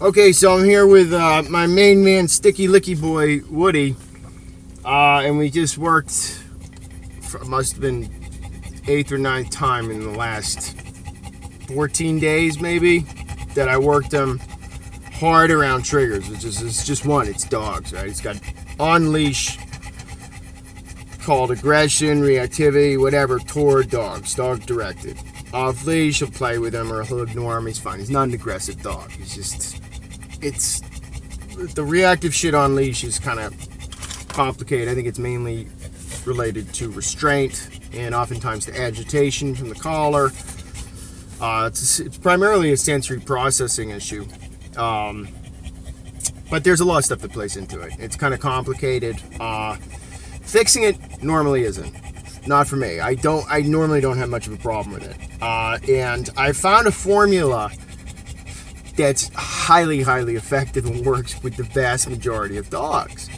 Okay, so I'm here with my main man, Sticky Licky Boy, Woody, and we just worked, must have been 8th or 9th time in the last 14 days, maybe, that I worked him hard around triggers, which is it's just one, it's dogs, right? It's got on leash, called aggression, reactivity, whatever, toward dogs, dog directed. Off leash, he'll play with him or he'll ignore him, he's fine. He's not an aggressive dog, he's just... It's the reactive shit on leash is kind of complicated. I think it's mainly related to restraint and oftentimes to agitation from the collar. It's primarily a sensory processing issue, but there's a lot of stuff that plays into it. It's kind of complicated. Fixing it normally isn't. Not for me. I normally don't have much of a problem with it, and I found a formula that's highly effective and works with the vast majority of dogs.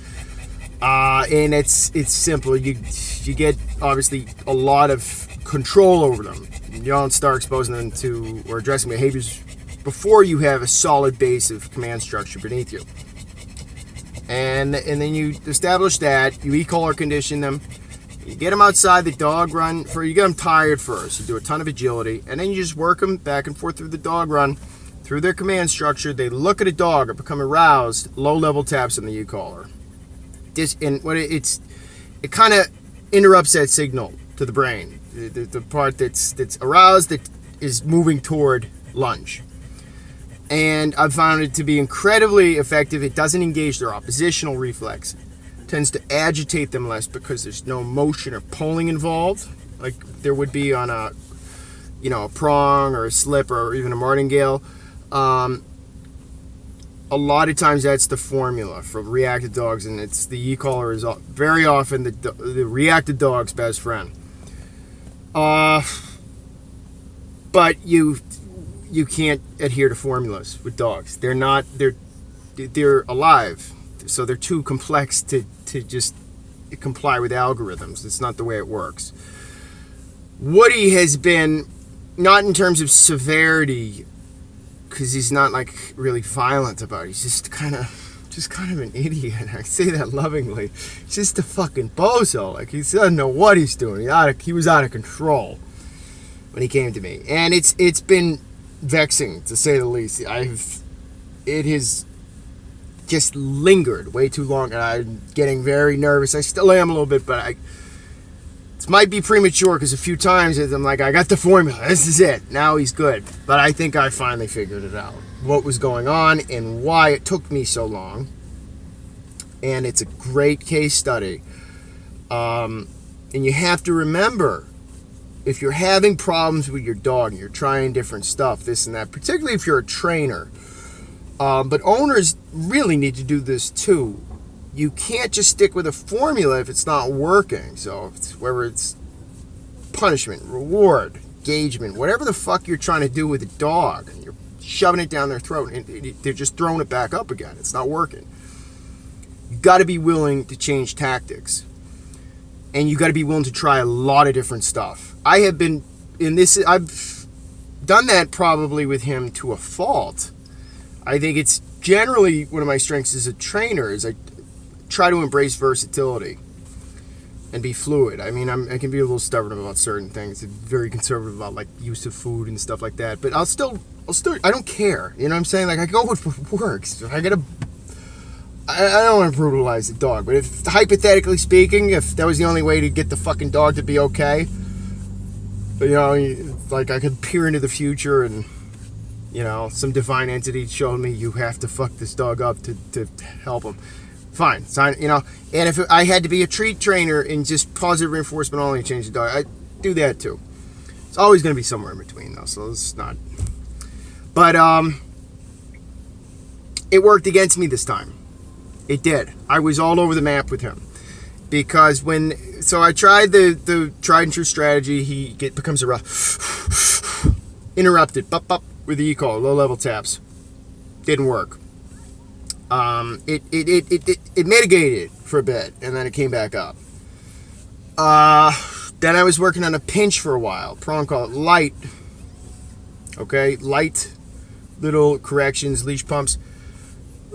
And it's simple. You get obviously a lot of control over them. You don't start exposing them to or addressing behaviors before you have a solid base of command structure beneath you. And then you establish that, you e-collar condition them, you get them outside the dog run, you get them tired first, you do a ton of agility, and then you just work them back and forth through the dog run. Through their command structure, they look at a dog or become aroused, low-level taps on the U-collar. It kind of interrupts that signal to the brain, the part that's aroused that is moving toward lunge. And I've found it to be incredibly effective. It doesn't engage their oppositional reflex. It tends to agitate them less because there's no motion or pulling involved, like there would be on a prong or a slip or even a martingale. A lot of times that's the formula for reactive dogs, and it's the e-collar is very often the reactive dog's best friend. But you can't adhere to formulas with dogs. They're alive, so they're too complex to just comply with algorithms. It's not the way it works. Woody has been, not in terms of severity, because he's not like really violent about it. He's just kind of an idiot. I say that lovingly. He's just a fucking bozo. Like, he doesn't know what he's doing. He was out of control when he came to me, and it's been vexing to say the least. It has just lingered way too long, and I'm getting very nervous. I still am a little bit, but it might be premature because a few times I'm like, I got the formula. This is it. Now he's good. But I think I finally figured it out. What was going on and why it took me so long. And it's a great case study. And you have to remember, if you're having problems with your dog and you're trying different stuff, this and that, particularly if you're a trainer, but owners really need to do this too. You can't just stick with a formula if it's not working. So whether it's punishment, reward, engagement, whatever the fuck you're trying to do with a dog, and you're shoving it down their throat and they're just throwing it back up again. It's not working. You got to be willing to change tactics. And you got to be willing to try a lot of different stuff. I've done that probably with him to a fault. I think it's generally one of my strengths as a trainer is I try to embrace versatility and be fluid. I mean, I can be a little stubborn about certain things, very conservative about like use of food and stuff like that. But I'll still, I don't care. You know what I'm saying? Like, I go with what works. I don't want to brutalize the dog, but if hypothetically speaking, if that was the only way to get the fucking dog to be okay, like I could peer into the future and some divine entity showed me you have to fuck this dog up to help him. Fine, and if I had to be a treat trainer and just positive reinforcement only change the dog, I'd do that too. It's always going to be somewhere in between though, so it's not. But it worked against me this time. It did. I was all over the map with him because so I tried the tried and true strategy. He becomes interrupted, with the e-collar, low level taps. Didn't work. It mitigated for a bit, and then it came back up. Then I was working on a pinch for a while. Prong call it light. Okay, light little corrections, leash pumps.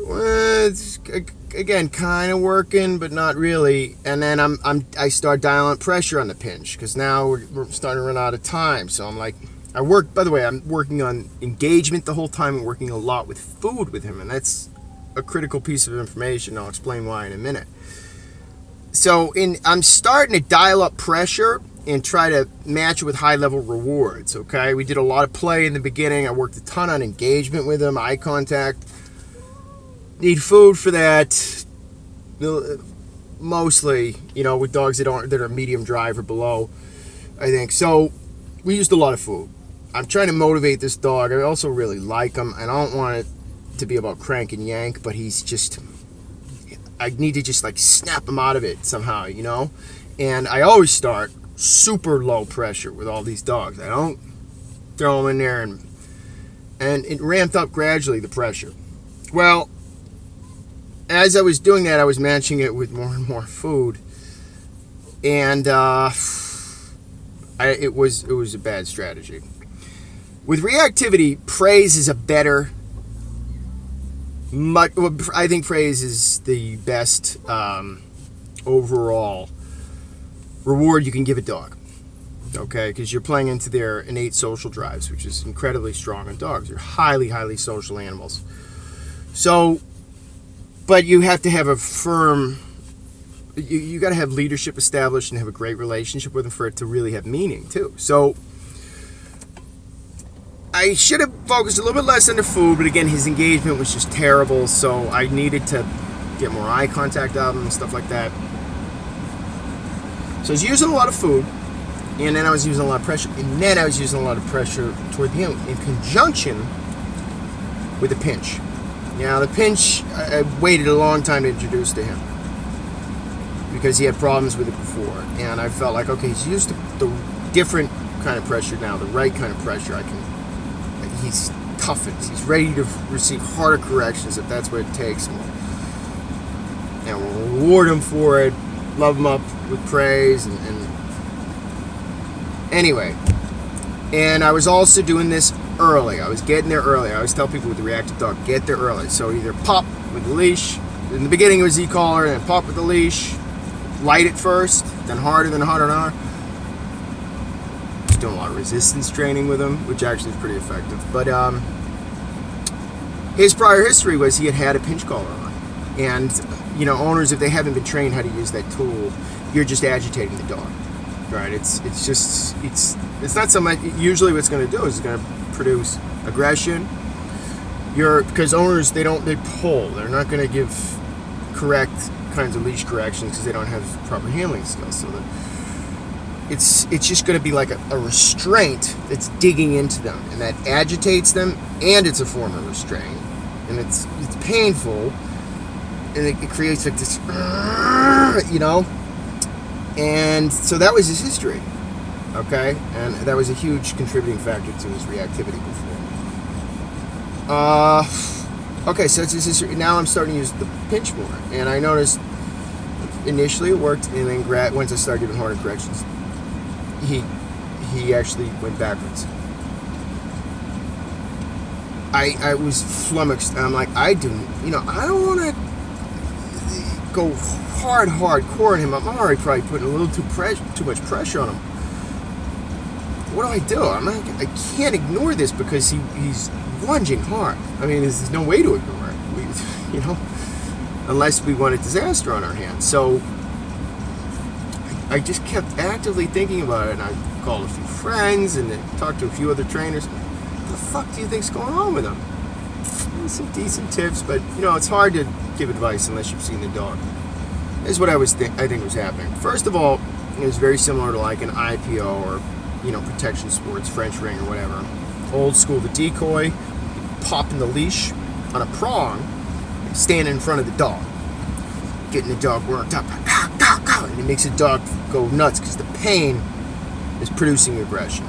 It's, again, kind of working, but not really. And then I start dialing pressure on the pinch because now we're starting to run out of time. So I'm like, by the way, I'm working on engagement the whole time and working a lot with food with him. And that's a critical piece of information. I'll explain why in a minute. So I'm starting to dial up pressure and try to match it with high-level rewards, okay? We did a lot of play in the beginning. I worked a ton on engagement with him, eye contact. Need food for that. Mostly, with dogs that are medium drive or below, I think. So we used a lot of food. I'm trying to motivate this dog. I also really like him. And I don't want it to be about crank and yank, but I need to just like snap him out of it somehow, And I always start super low pressure with all these dogs. I don't throw them in there and it ramped up gradually, the pressure. Well, as I was doing that, I was matching it with more and more food, and it was a bad strategy. With reactivity, praise is a better. I think praise is the best overall reward you can give a dog. Okay, because you're playing into their innate social drives, which is incredibly strong in dogs. They're highly, highly social animals. So. But you have to have a firm, you got to have leadership established and have a great relationship with them for it to really have meaning too. So I should have focused a little bit less on the food, but again, his engagement was just terrible. So I needed to get more eye contact out of him and stuff like that. So I was using a lot of food, and then I was using a lot of pressure, and then I was using a lot of pressure toward the end in conjunction with the pinch. Now, the pinch, I waited a long time to introduce to him because he had problems with it before. And I felt like, okay, he's used to the different kind of pressure now, the right kind of pressure. He's toughened. He's ready to receive harder corrections if that's what it takes. And we'll reward him for it, love him up with praise. And anyway, and I was also doing this early. I was getting there early. I always tell people with the reactive dog, get there early. So either pop with the leash. In the beginning it was e-collar, and then pop with the leash. Light it first, then harder, then harder and harder. Just doing a lot of resistance training with him, which actually is pretty effective. But his prior history was he had a pinch collar on. And, owners, if they haven't been trained how to use that tool, you're just agitating the dog. Right? It's not so much. Usually what's going to do is it's going to produce aggression. Because owners, they pull. They're not going to give correct kinds of leash corrections because they don't have proper handling skills. So it's just going to be like a restraint that's digging into them, and that agitates them, and it's a form of restraint, and it's painful, and it creates like this, And so that was his history. Okay, and that was a huge contributing factor to his reactivity before. Okay, so it's his history. Now I'm starting to use the pinch more, and I noticed initially it worked, and then once I started giving harder corrections, he actually went backwards. I was flummoxed. I'm like, I don't want to go hardcore on him. I'm already probably putting a little too much pressure on him. What do? I can't ignore this because he's lunging hard. I mean, there's no way to ignore it. Unless we want a disaster on our hands. So I just kept actively thinking about it, and I called a few friends and then talked to a few other trainers. What the fuck do you think's going on with him? Some decent tips, but it's hard to give advice unless you've seen the dog. This is what I think was happening. First of all, it was very similar to like an IPO or protection sports, French ring or whatever. Old school, the decoy, popping the leash on a prong, standing in front of the dog, getting the dog worked up, and it makes the dog go nuts because the pain is producing aggression.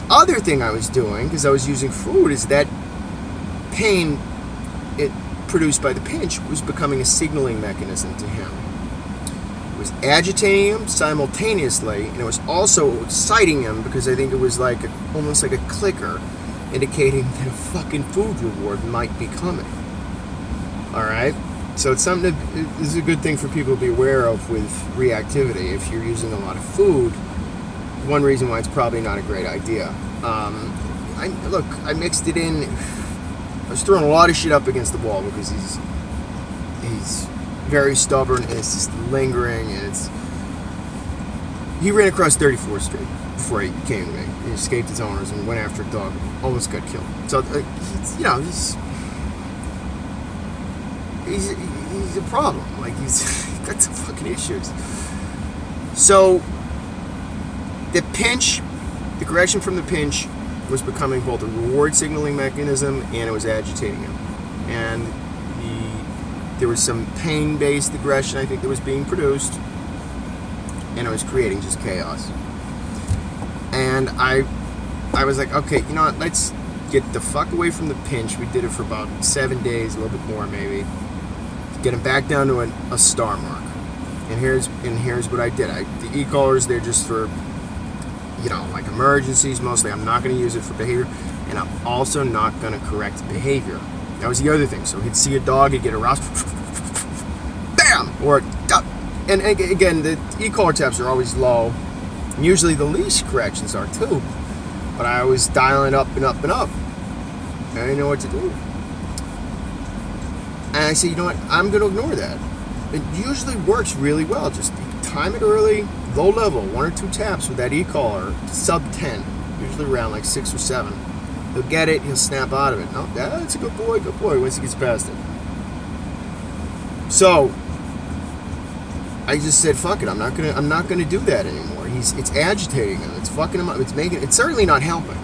The other thing I was doing, because I was using food, is that pain it produced by the pinch was becoming a signaling mechanism to him. It was agitating him simultaneously, and it was also exciting him because I think it was like almost like a clicker indicating that a fucking food reward might be coming. All right. So it's something this is a good thing for people to be aware of with reactivity. If you're using a lot of food, one reason why it's probably not a great idea. I mixed it in. I was throwing a lot of shit up against the wall because he's very stubborn and it's just lingering and it's. He ran across 34th Street before he came to me. He escaped his owners and went after a dog. Almost got killed. So he's a problem. Like he's got some fucking issues. So the pinch, the correction from the pinch was becoming both a reward signaling mechanism and it was agitating him. And there was some pain-based aggression I think that was being produced, and it was creating just chaos. And I was like, okay, you know what? Let's get the fuck away from the pinch. We did it for about 7 days, a little bit more maybe. Get him back down to a star mark. And here's what I did. The e-collars, they're just for, like emergencies mostly. I'm not going to use it for behavior, and I'm also not going to correct behavior. That was the other thing. So he'd see a dog, he'd get aroused, bam, or and again, the e-collar taps are always low. And usually the leash corrections are too, but I was dialing up and up and up. I didn't know what to do. And I said, you know what? I'm going to ignore that. It usually works really well. Just time it early, low level, 1 or 2 taps with that e-collar, sub 10, usually around like 6 or 7. He'll get it, he'll snap out of it. No, that's a good boy, once he gets past it. So I just said, fuck it, I'm not gonna do that anymore. It's agitating him, it's fucking him up, it's certainly not helping.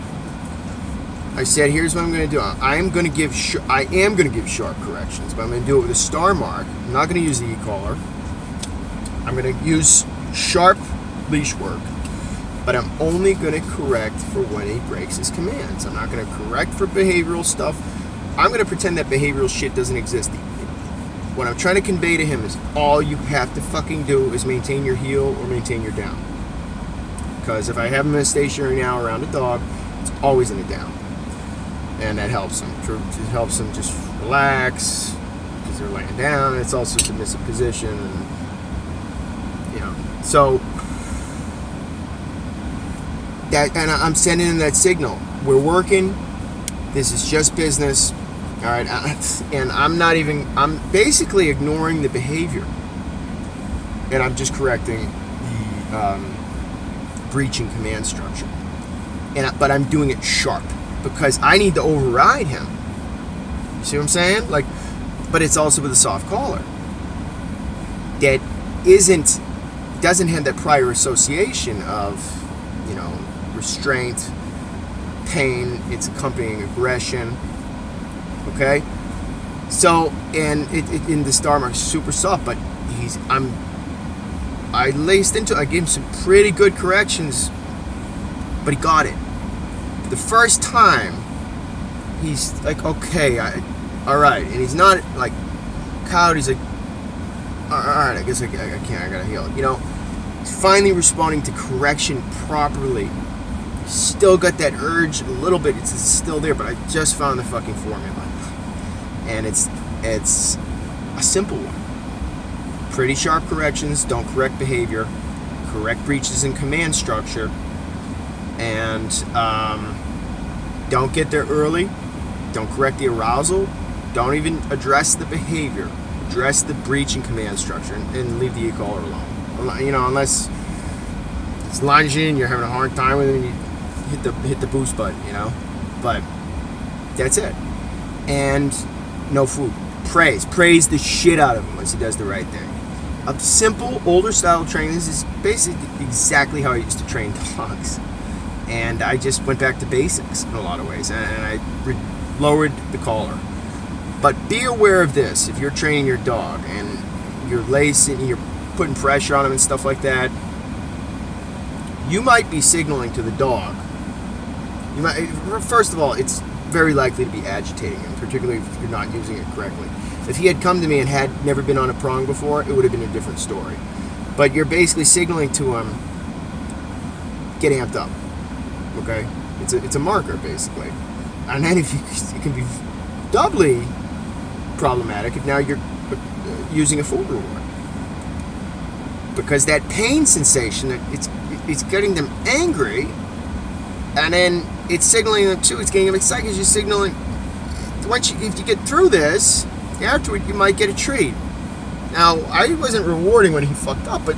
I said, here's what I'm going to do. I am going to give sharp corrections, but I'm going to do it with a star mark. I'm not going to use the e-collar. I'm going to use sharp leash work, but I'm only going to correct for when he breaks his commands. I'm not going to correct for behavioral stuff. I'm going to pretend that behavioral shit doesn't exist. What I'm trying to convey to him is all you have to fucking do is maintain your heel or maintain your down. Because if I have him in a stationary now around a dog, it's always in a down. And that helps them. It helps them just relax because they're laying down. It's also a submissive position, and so that. And I'm sending them that signal. We're working. This is just business. All right, and I'm basically ignoring the behavior, and I'm just correcting the breaching command structure. But I'm doing it sharp. Because I need to override him. You see what I'm saying? But it's also with a soft collar that doesn't have that prior association of, restraint, pain, it's accompanying aggression. Okay? So, and it in the star mark, super soft, but I gave him some pretty good corrections, but he got it. The first time, he's like, okay, all right, and he's not like cowed. He's like, all right, I guess I can't. I gotta heal it. He's finally responding to correction properly. He's still got that urge a little bit. It's still there, but I just found the fucking formula, and it's a simple one. Pretty sharp corrections. Don't correct behavior. Correct breaches in command structure. And don't get there early. Don't correct the arousal. Don't even address the behavior. Address the breach in command structure and leave the e-collar alone. Unless it's lunging and you're having a hard time with it and you hit the boost button, But that's it. And no food. Praise the shit out of him once he does the right thing. A simple, older style training. This is basically exactly how I used to train dogs. And I just went back to basics in a lot of ways, and I lowered the collar. But be aware of this: if you're training your dog and you're lacing, you're putting pressure on him and stuff like that, you might be signaling to the dog. First of all, it's very likely to be agitating him, particularly if you're not using it correctly. If he had come to me and had never been on a prong before, it would have been a different story. But you're basically signaling to him, get amped up. Okay, it's a marker basically, and then if it can be doubly problematic if now you're using a food reward. Because that pain sensation, it's getting them angry, and then it's signaling them too. It's getting them excited because you're signaling. If you get through this, afterward you might get a treat. Now, I wasn't rewarding when he fucked up, but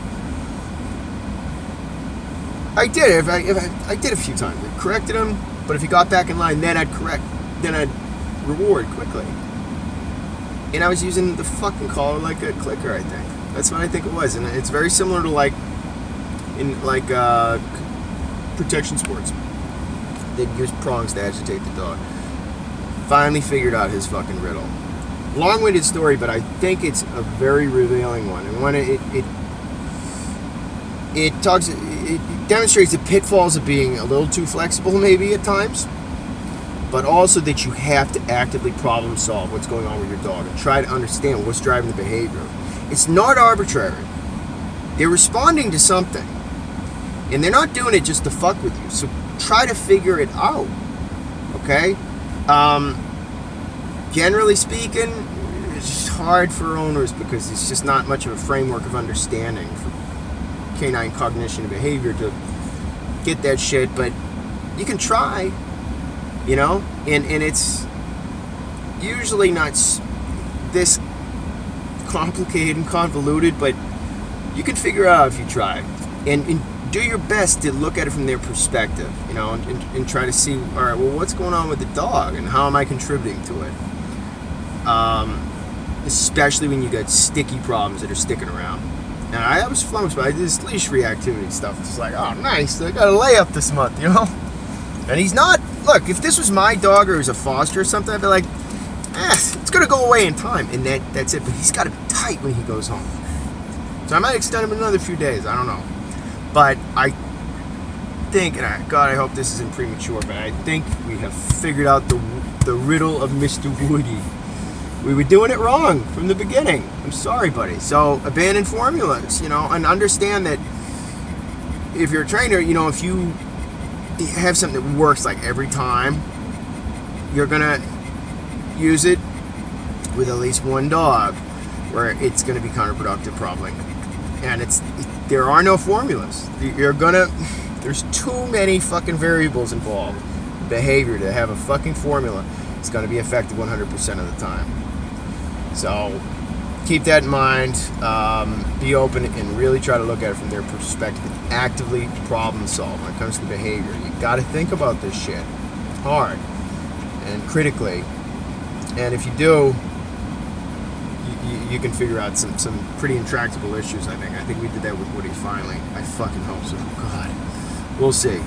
I did. I did a few times. I corrected him, but if he got back in line, then I'd reward quickly. And I was using the fucking collar like a clicker, I think. That's what I think it was. And it's very similar to protection sports. They'd use prongs to agitate the dog. Finally figured out his fucking riddle. Long-winded story, but I think it's a very revealing one. And when it demonstrates the pitfalls of being a little too flexible maybe at times, but also that you have to actively problem solve what's going on with your dog and try to understand what's driving the behavior. It's not arbitrary. They're responding to something, and they're not doing it just to fuck with you. So try to figure it out, okay? Generally speaking, it's hard for owners because it's just not much of a framework of understanding for canine cognition and behavior to get that shit, but you can try, and it's usually not this complicated and convoluted, but you can figure it out if you try, and do your best to look at it from their perspective, and try to see, all right, well, what's going on with the dog and how am I contributing to it, especially when you got sticky problems that are sticking around. And I was flummoxed by this leash reactivity stuff. It's like, oh, nice, I got a layup this month, And he's not, look, if this was my dog or he was a foster or something, I'd be like, it's going to go away in time. And that's it. But he's got to be tight when he goes home. So I might extend him another few days. I don't know. But I think, and God, I hope this isn't premature, but I think we have figured out the riddle of Mr. Woody. We were doing it wrong from the beginning. I'm sorry, buddy. So abandon formulas, and understand that if you're a trainer, if you have something that works like every time, you're gonna use it with at least one dog, where it's gonna be counterproductive probably. And there are no formulas. There's too many fucking variables involved. Behavior to have a fucking formula. It's gonna be effective 100% of the time. So keep that in mind. Be open and really try to look at it from their perspective and actively problem solve when it comes to behavior. You got to think about this shit hard and critically. And if you do, you can figure out some pretty intractable issues, I think. I think we did that with Woody finally. I fucking hope so. God. We'll see.